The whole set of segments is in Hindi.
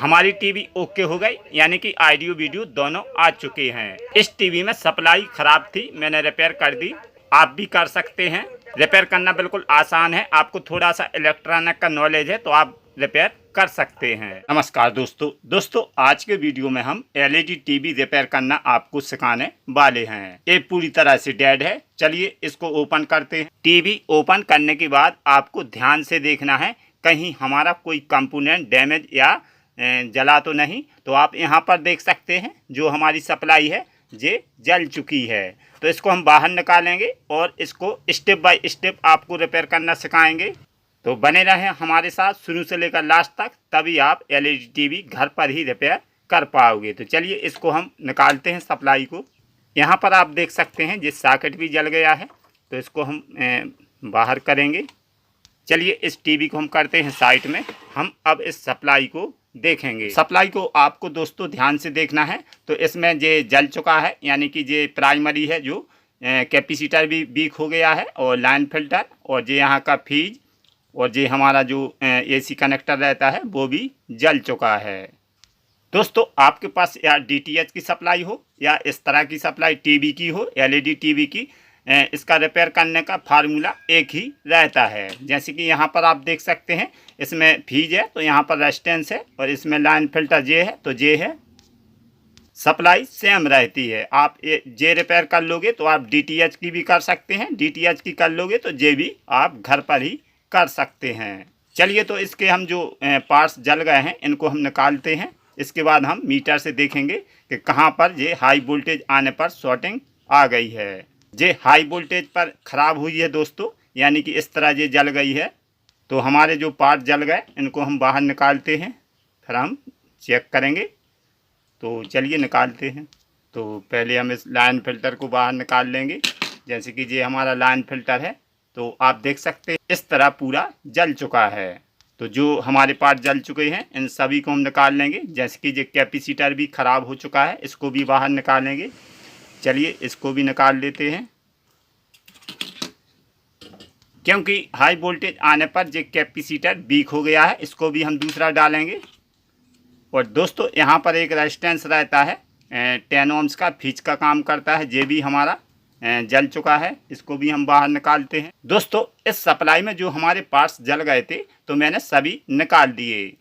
हमारी टीवी ओके हो गई, यानी कि ऑडियो वीडियो दोनों आ चुके हैं। इस टीवी में सप्लाई खराब थी, मैंने रिपेयर कर दी। आप भी कर सकते हैं। रिपेयर करना बिल्कुल आसान है। आपको थोड़ा सा इलेक्ट्रॉनिक का नॉलेज है तो आप रिपेयर कर सकते हैं। नमस्कार दोस्तों, आज के वीडियो में हम एलईडी टीवी रिपेयर करना आपको सिखाने वाले हैं। ये पूरी तरह से डेड है। चलिए इसको ओपन करते हैं। टीवी ओपन करने के बाद आपको ध्यान से देखना है कहीं हमारा कोई कंपोनेंट डैमेज या जला तो नहीं। तो आप यहाँ पर देख सकते हैं जो हमारी सप्लाई है ये जल चुकी है। तो इसको हम बाहर निकालेंगे और इसको स्टेप बाय स्टेप आपको रिपेयर करना सिखाएंगे। तो बने रहें हमारे साथ शुरू से लेकर लास्ट तक, तभी आप एलईडी टीवी घर पर ही रिपेयर कर पाओगे। तो चलिए इसको हम निकालते हैं सप्लाई को। यहाँ पर आप देख सकते हैं जिस सॉकेट भी जल गया है, तो इसको हम बाहर करेंगे। चलिए इस टीवी को हम करते हैं साइड में। हम अब इस सप्लाई को देखेंगे। सप्लाई को आपको दोस्तों ध्यान से देखना है। तो इसमें ये जल चुका है, यानी कि ये प्राइमरी है, जो कैपेसिटर भी वीक हो गया है, और लाइन फिल्टर, और ये यहाँ का फ्यूज, और ये हमारा जो एसी कनेक्टर रहता है वो भी जल चुका है। दोस्तों आपके पास या डीटीएच की सप्लाई हो या इस तरह की सप्लाई टीवी की हो, एलईडी टीवी की, इसका रिपेयर करने का फार्मूला एक ही रहता है। जैसे कि यहाँ पर आप देख सकते हैं इसमें फ्यूज है तो यहाँ पर रेजिस्टेंस है, और इसमें लाइन फिल्टर जे है तो जे है। सप्लाई सेम रहती है। आप जे रिपेयर कर लोगे तो आप डीटीएच की भी कर सकते हैं, डीटीएच की कर लोगे तो जे भी आप घर पर ही कर सकते हैं। चलिए तो इसके हम जो पार्ट्स जल गए हैं इनको हम निकालते हैं। इसके बाद हम मीटर से देखेंगे कि कहाँ पर ये हाई वोल्टेज आने पर शॉर्टिंग आ गई है। ये हाई वोल्टेज पर ख़राब हुई है दोस्तों, यानी कि इस तरह ये जल गई है। तो हमारे जो पार्ट जल गए इनको हम बाहर निकालते हैं, फिर हम चेक करेंगे। तो चलिए निकालते हैं। तो पहले हम इस लाइन फिल्टर को बाहर निकाल लेंगे। जैसे कि ये हमारा लाइन फिल्टर है, तो आप देख सकते हैं इस तरह पूरा जल चुका है। तो जो हमारे पार्ट जल चुके हैं इन सभी को हम निकाल लेंगे। जैसे कि ये कैपेसिटर भी ख़राब हो चुका है, इसको भी बाहर निकालेंगे। चलिए इसको भी निकाल लेते हैं, क्योंकि हाई वोल्टेज आने पर ये कैपेसिटर वीक हो गया है। इसको भी हम दूसरा डालेंगे। और दोस्तों यहाँ पर एक रेजिस्टेंस रहता है 10 ओम्स का, फ्यूज का काम करता है, ये भी हमारा जल चुका है। इसको भी हम बाहर निकालते हैं। दोस्तों इस सप्लाई में जो हमारे पार्ट्स जल गए थे तो मैंने सभी निकाल दिए।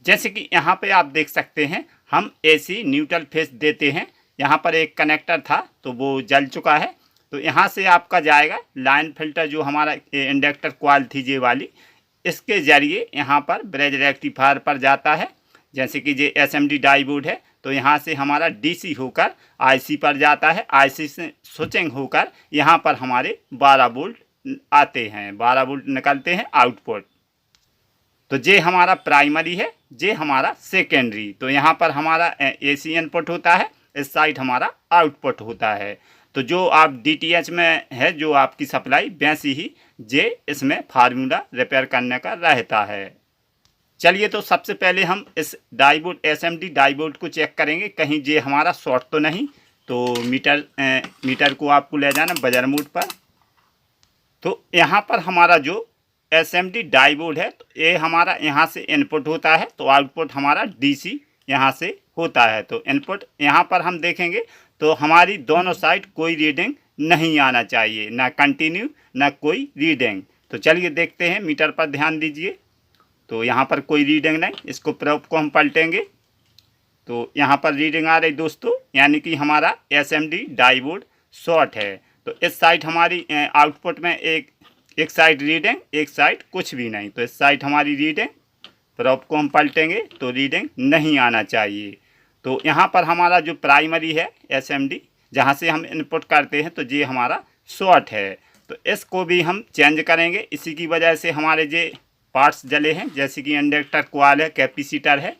जैसे कि यहाँ पे आप देख सकते हैं हम एसी न्यूट्रल फेस देते हैं। यहाँ पर एक कनेक्टर था तो वो जल चुका है। तो यहाँ से आपका जाएगा लाइन फिल्टर, जो हमारा इंडक्टर कॉइल थी ये वाली, इसके ज़रिए यहाँ पर ब्रिज रेक्टिफायर पर जाता है। जैसे कि ये एसएमडी डायोड है तो यहाँ से हमारा डीसी होकर आईसी पर जाता है, आईसी से स्विचिंग होकर यहाँ पर हमारे 12 वोल्ट आते हैं, 12 वोल्ट निकलते हैं आउटपुट। तो ये हमारा प्राइमरी है, ये हमारा सेकेंडरी। तो यहाँ पर हमारा एसी इनपुट होता है, इस साइड हमारा आउटपुट होता है। तो जो आप डीटीएच में है जो आपकी सप्लाई, वैसी ही ये इसमें फार्मूला रिपेयर करने का रहता है। चलिए तो सबसे पहले हम इस डायोड एसएमडी डायोड को चेक करेंगे कहीं ये हमारा शॉर्ट तो नहीं। तो मीटर को आपको ले जाना बजर मोड पर। तो यहाँ पर हमारा जो एसएमडी डायोड है तो ये हमारा यहाँ से इनपुट होता है, तो आउटपुट हमारा डीसी यहाँ से होता है। तो इनपुट यहाँ पर हम देखेंगे तो हमारी दोनों साइड कोई रीडिंग नहीं आना चाहिए, ना कंटिन्यू ना कोई रीडिंग। तो चलिए देखते हैं, मीटर पर ध्यान दीजिए। तो यहाँ पर कोई रीडिंग नहीं। इसको प्रोब को हम पलटेंगे तो यहाँ पर रीडिंग आ रही दोस्तों, यानी कि हमारा एसएमडी डायोड शॉर्ट है। तो इस साइड हमारी आउटपुट में एक साइड रीडिंग, एक साइड कुछ भी नहीं। तो इस साइड हमारी रीडिंग, प्रोब को हम पलटेंगे तो रीडिंग नहीं आना चाहिए। तो यहाँ पर हमारा जो प्राइमरी है एसएमडी, जहाँ से हम इनपुट करते हैं, तो ये हमारा शॉर्ट है। तो इसको भी हम चेंज करेंगे। इसी की वजह से हमारे जो पार्ट्स जले हैं, जैसे कि इंडक्टर कॉइल है, कैपेसिटर है,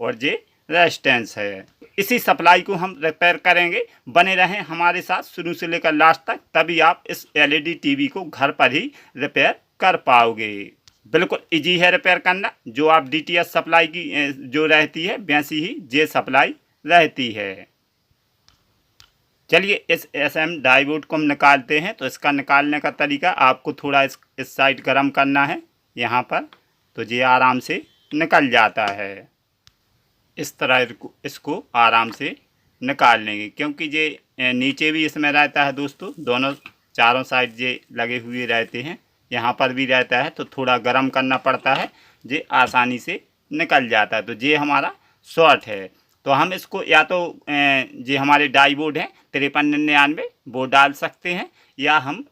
और ये रेजिस्टेंस है। इसी सप्लाई को हम रिपेयर करेंगे। बने रहें हमारे साथ शुरू से लेकर लास्ट तक, तभी आप इस एलईडी टीवी को घर पर ही रिपेयर कर पाओगे। बिल्कुल इजी है रिपेयर करना। जो आप डीटीएच सप्लाई की जो रहती है वैसी ही ये सप्लाई रहती है। चलिए इस एसएम डायोड को हम निकालते हैं। तो इसका निकालने का तरीका, आपको थोड़ा इस साइड गर्म करना है यहाँ पर, तो ये आराम से निकल जाता है। इस तरह इसको आराम से निकाल लेंगे, क्योंकि ये नीचे भी इसमें रहता है दोस्तों, दोनों चारों साइड ये लगे हुए रहते हैं, यहाँ पर भी रहता है, तो थोड़ा गर्म करना पड़ता है, ये आसानी से निकल जाता है। तो ये हमारा शॉर्ट है। तो हम इसको या तो ये हमारे डाई बोर्ड हैं 5399 वो डाल सकते हैं, या हम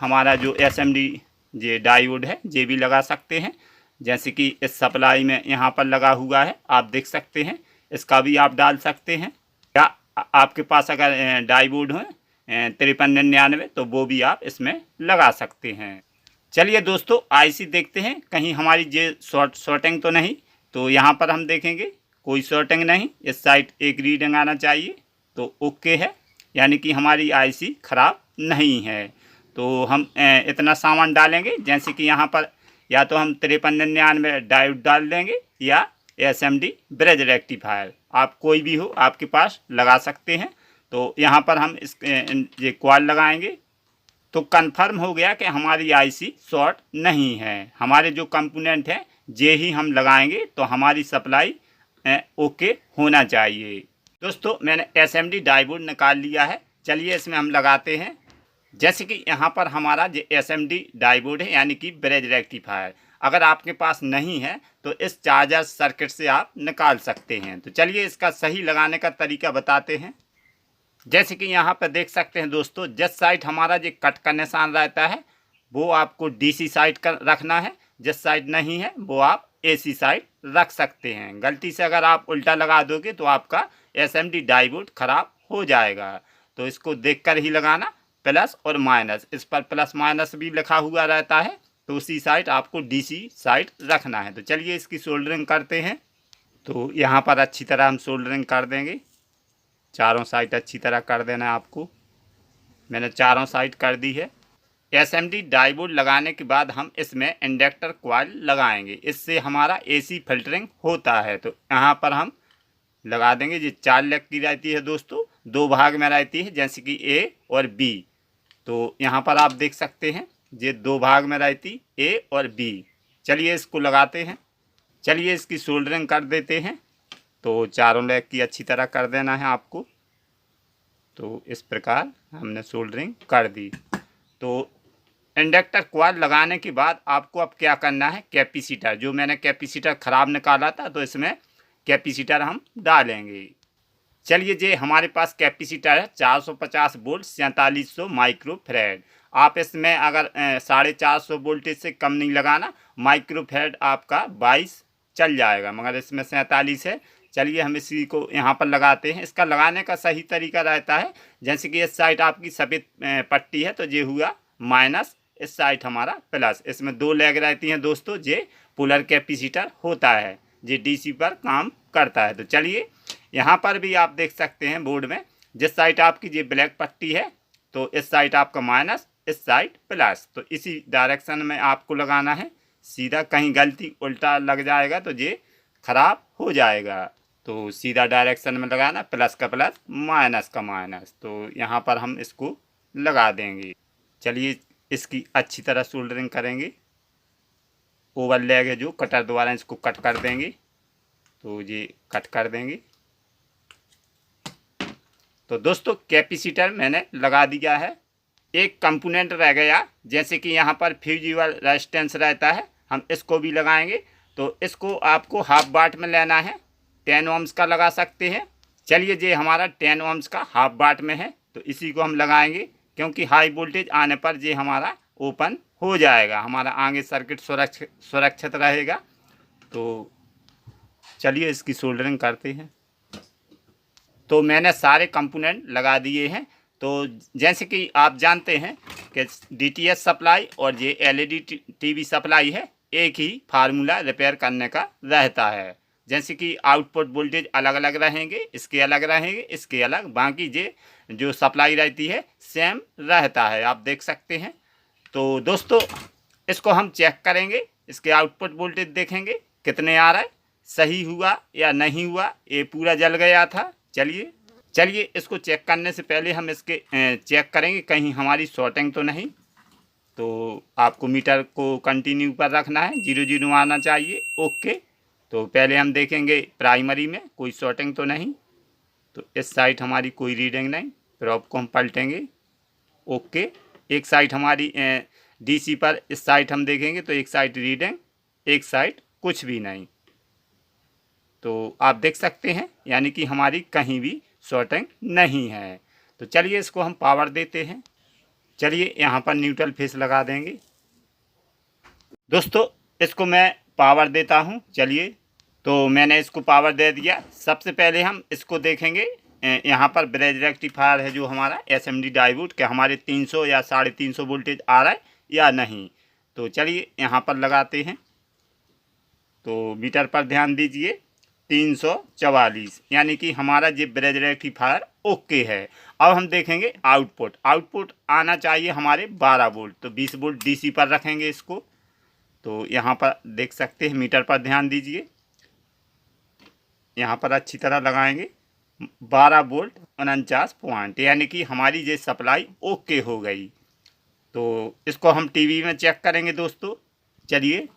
हमारा जो SMD ये डायोड है ये भी लगा सकते हैं, जैसे कि इस सप्लाई में यहाँ पर लगा हुआ है, आप देख सकते हैं, इसका भी आप डाल सकते हैं। या आपके पास अगर डाई बोर्ड हो 5399 तो वो भी आप इसमें लगा सकते हैं। चलिए दोस्तों IC देखते हैं, कहीं हमारी ये शॉर्टिंग तो नहीं। तो यहाँ पर हम देखेंगे कोई शॉर्टिंग नहीं, इस साइड एक रीडिंग आना चाहिए, तो ओके है, यानी कि हमारी IC ख़राब नहीं है। तो हम इतना सामान डालेंगे, जैसे कि यहाँ पर या तो हम 5399 डायोड डाल देंगे, या SMD ब्रिज रेक्टिफायर, आप कोई भी हो आपके पास लगा सकते हैं। तो यहाँ पर हम ये क्वाड लगाएंगे, तो कंफर्म हो गया कि हमारी IC शॉर्ट नहीं है। हमारे जो कंपोनेंट हैं ये ही हम लगाएंगे, तो हमारी सप्लाई ओके होना चाहिए। दोस्तों मैंने SMD डायोड निकाल लिया है, चलिए इसमें हम लगाते हैं। जैसे कि यहाँ पर हमारा जो SMD डायोड है, यानी कि ब्रिज रेक्टिफायर, अगर आपके पास नहीं है तो इस चार्जर सर्किट से आप निकाल सकते हैं। तो चलिए इसका सही लगाने का तरीका बताते हैं। जैसे कि यहाँ पर देख सकते हैं दोस्तों, जिस साइड हमारा जो कट का निशान रहता है वो आपको DC साइड का रखना है, जिस साइड नहीं है वो आप AC साइड रख सकते हैं। गलती से अगर आप उल्टा लगा दोगे तो आपका SMD डायोड ख़राब हो जाएगा। तो इसको देखकर ही लगाना, प्लस और माइनस, इस पर प्लस माइनस भी लिखा हुआ रहता है, तो उसी साइड आपको DC साइड रखना है। तो चलिए इसकी सोल्डरिंग करते हैं। तो यहाँ पर अच्छी तरह हम सोल्डरिंग कर देंगे, चारों साइड अच्छी तरह कर देना है आपको। मैंने चारों साइड कर दी है। SMD डायोड लगाने के बाद हम इसमें इंडक्टर कॉइल लगाएंगे, इससे हमारा AC फिल्टरिंग होता है। तो यहाँ पर हम लगा देंगे। ये 4 लेग की रहती है दोस्तों, 2 भाग में रहती है, जैसे कि A और B। तो यहाँ पर आप देख सकते हैं ये 2 भाग में रहती A और B। चलिए इसको लगाते हैं। चलिए इसकी सोल्डरिंग कर देते हैं। तो चारों लेग की अच्छी तरह कर देना है आपको। तो इस प्रकार हमने सोल्डरिंग कर दी। तो इंडक्टर कॉइल लगाने के बाद आपको अब क्या करना है, कैपेसिटर, जो मैंने कैपेसिटर ख़राब निकाला था तो इसमें कैपेसिटर हम डालेंगे। चलिए ये हमारे पास कैपेसिटर है 450 वोल्ट 4700 माइक्रोफैराड। आप इसमें अगर 450 वोल्टेज से कम नहीं लगाना, माइक्रोफैराड आपका 22 चल जाएगा, मगर इसमें 47 है। चलिए हम इसी को यहाँ पर लगाते हैं। इसका लगाने का सही तरीका रहता है, जैसे कि इस साइड आपकी सफ़ेद पट्टी है तो ये हुआ माइनस, इस साइड हमारा प्लस। इसमें 2 लेग रहती हैं दोस्तों, ये पोलर कैपेसिटर होता है, ये DC पर काम करता है। तो चलिए यहाँ पर भी आप देख सकते हैं बोर्ड में, जिस साइड आपकी ये ब्लैक पट्टी है तो इस साइड आपका माइनस, इस साइड प्लस। तो इसी डायरेक्शन में आपको लगाना है सीधा, कहीं गलती उल्टा लग जाएगा तो ये ख़राब हो जाएगा। तो सीधा डायरेक्शन में लगाना, प्लस का प्लस, माइनस का माइनस। तो यहाँ पर हम इसको लगा देंगे। चलिए इसकी अच्छी तरह सोल्डरिंग करेंगे। ओवर लेग है जो कटर द्वारा इसको कट कर देंगे, तो ये कट कर देंगे। तो दोस्तों कैपेसिटर मैंने लगा दिया है। एक कंपोनेंट रह गया, जैसे कि यहाँ पर फ्यूजिबल रेजिस्टेंस रहता है, हम इसको भी लगाएंगे। तो इसको आपको हाफ वाट में लेना है, 10 ohms का लगा सकते हैं। चलिए ये हमारा 10 ohms का हाफ वाट में है, तो इसी को हम लगाएंगे, क्योंकि हाई वोल्टेज आने पर ये हमारा ओपन हो जाएगा, हमारा आगे सर्किट सुरक्षित रहेगा। तो चलिए इसकी सोल्डरिंग करते हैं। तो मैंने सारे कंपोनेंट लगा दिए हैं। तो जैसे कि आप जानते हैं कि DTH सप्लाई और ये LED TV सप्लाई है, एक ही फार्मूला रिपेयर करने का रहता है। जैसे कि आउटपुट वोल्टेज अलग अलग रहेंगे, इसके अलग रहेंगे, इसके अलग, बाकी ये जो सप्लाई रहती है सेम रहता है, आप देख सकते हैं। तो दोस्तों इसको हम चेक करेंगे, इसके आउटपुट वोल्टेज देखेंगे कितने आ रहा है, सही हुआ या नहीं हुआ, ये पूरा जल गया था। चलिए इसको चेक करने से पहले हम इसके चेक करेंगे कहीं हमारी शॉर्टिंग तो नहीं। तो आपको मीटर को कंटिन्यू पर रखना है, 0 0 आना चाहिए, ओके। तो पहले हम देखेंगे प्राइमरी में कोई शॉर्टिंग तो नहीं, तो इस साइड हमारी कोई रीडिंग नहीं। प्रॉप को हम पलटेंगे, ओके। एक साइड हमारी डीसी पर इस साइड हम देखेंगे तो एक साइड रीडिंग, एक साइड कुछ भी नहीं। तो आप देख सकते हैं यानी कि हमारी कहीं भी शॉर्टिंग नहीं है। तो चलिए इसको हम पावर देते हैं। चलिए यहाँ पर न्यूट्रल फेस लगा देंगे। दोस्तों इसको मैं पावर देता हूँ। चलिए, तो मैंने इसको पावर दे दिया। सबसे पहले हम इसको देखेंगे, यहाँ पर ब्रिज रेक्टिफायर है जो हमारा SMD डायोड, क्या हमारे 300 या 350 वोल्टेज आ रहा है या नहीं। तो चलिए यहाँ पर लगाते हैं। तो मीटर पर ध्यान दीजिए, 344 यानी कि हमारा ये ब्रिज रेक्टिफायर ओके है। अब हम देखेंगे आउटपुट। आउटपुट आना चाहिए हमारे 12 वोल्ट, तो 20 वोल्ट DC पर रखेंगे इसको। तो यहाँ पर देख सकते हैं, मीटर पर ध्यान दीजिए, यहाँ पर अच्छी तरह लगाएंगे। 12 वोल्ट 49 पॉइंट, यानी कि हमारी ये सप्लाई ओके हो गई। तो इसको हम टीवी में चेक करेंगे दोस्तों। चलिए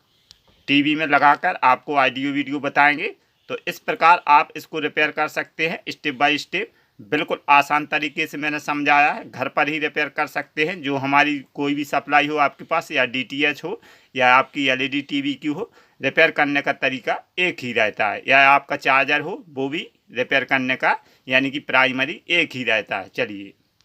टीवी में लगाकर आपको ऑडियो वीडियो बताएंगे। तो इस प्रकार आप इसको रिपेयर कर सकते हैं स्टेप बाय स्टेप। बिल्कुल आसान तरीके से मैंने समझाया है, घर पर ही रिपेयर कर सकते हैं। जो हमारी कोई भी सप्लाई हो आपके पास, या DTH हो या आपकी LED TV की हो, रिपेयर करने का तरीका एक ही रहता है। या आपका चार्जर हो, वो भी रिपेयर करने का यानी कि प्राइमरी एक ही रहता है।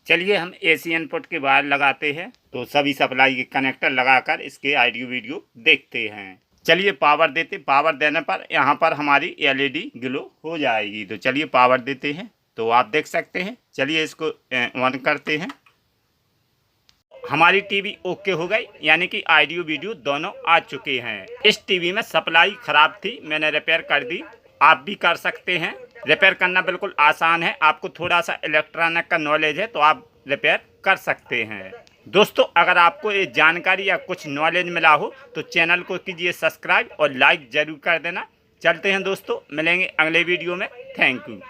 चलिए हम AC इनपुट के बाहर लगाते हैं। तो सभी सप्लाई के कनेक्टर लगाकर इसके ऑडियो वीडियो देखते हैं। चलिए पावर देते। पावर देने पर यहाँ पर हमारी LED ग्लो हो जाएगी। तो चलिए पावर देते हैं। तो आप देख सकते हैं। चलिए इसको ऑन करते हैं। हमारी टीवी ओके हो गई, यानी कि ऑडियो वीडियो दोनों आ चुके हैं। इस टीवी में सप्लाई खराब थी, मैंने रिपेयर कर दी। आप भी कर सकते हैं। रिपेयर करना बिल्कुल आसान है। आपको थोड़ा सा इलेक्ट्रॉनिक का नॉलेज है तो आप रिपेयर कर सकते हैं। दोस्तों अगर आपको ये जानकारी या कुछ नॉलेज मिला हो तो चैनल को कीजिए सब्सक्राइब और लाइक ज़रूर कर देना। चलते हैं दोस्तों, मिलेंगे अगले वीडियो में। Thank you.